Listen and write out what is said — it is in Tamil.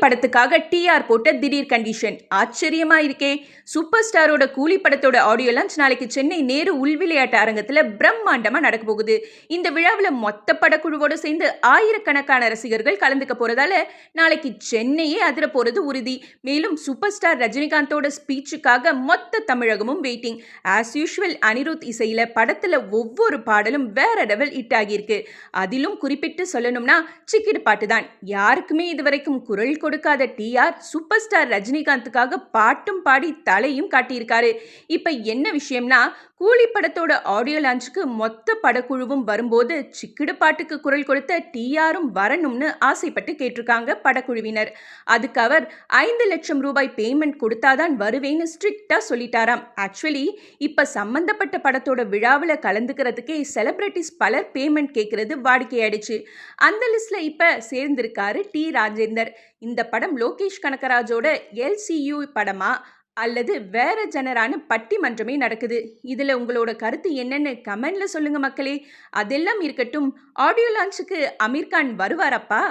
படத்துக்காக டிஆர் போட்ட திடீர் கண்டிஷன் ஆச்சரியமா இருக்கே. சூப்பர் ஸ்டாரோட கூலி படத்தோட ஆடியோ லான்ச் நாளைக்கு சென்னை நேரு உள்விளையாட்டு அரங்கத்துல பிரம்மாண்டமா நடக்க போகுது. இந்த விழாவில் மொத்த படக்குழுவோட சேர்ந்து ஆயிரக்கணக்கான ரசிகர்கள் கலந்துக்க போறதால நாளைக்கு சென்னையே அதிர போறது உறுதி. மேலும் சூப்பர் ஸ்டார் ரஜினிகாந்தோட ஸ்பீச்சுக்காக மொத்த தமிழகமும் வெயிட்டிங். ஆஸ் யூஷுவல் அனிருத் இசையில படத்துல ஒவ்வொரு பாடலும் வேற லெவல் ஹிட் ஆகியிருக்கு. அதிலும் குறிப்பிட்டு சொல்லணும்னா சிக்கிடு பாட்டு தான். யாருக்குமே இதுவரைக்கும் குரல் கொடுக்காத டிஆர் சூப்பர் ஸ்டார் ரஜினிகாந்துக்காக பாட்டும் பாடி தலையும் காட்டியிருக்காரு. இப்ப என்ன விஷயம்னா, கூலி படத்தோட ஆடியோ லான்ச்சுக்கு மொத்த படக்குழுவும் வரும்போது சிக்கிடு பாட்டுக்கு குரல் கொடுத்த டிஆரும் வரணும்னு ஆசைப்பட்டு கேட்டிருக்காங்க படக்குழுவினர். அதுக்கு அவர் 5 லட்சம் ரூபாய் பேமெண்ட் கொடுத்தாதான் வருவேன்னு ஸ்ட்ரிக்டா சொல்லிட்டாராம். ஆக்சுவலி இப்ப சம்பந்தப்பட்ட படத்தோட விழாவில் கலந்துக்கிறதுக்கே செலிபிரிட்டிஸ் பலர் பேமெண்ட் கேட்கறது வாடிக்கையாயிடுச்சு. அந்த லிஸ்ட்ல இப்ப சேர்ந்திருக்காரு டி ராஜேந்தர். இந்த படம் லோகேஷ் கனகராஜோட எல்சியூ படமா அல்லது வேற ஜனரான பட்டிமன்றமே நடக்குது. இதுல உங்களோட கருத்து என்னன்னு கமெண்ட்ல சொல்லுங்க மக்களே. அதெல்லாம் இருக்கட்டும், ஆடியோ லான்ச்சுக்கு அமீர் கான் வருவாரப்பா?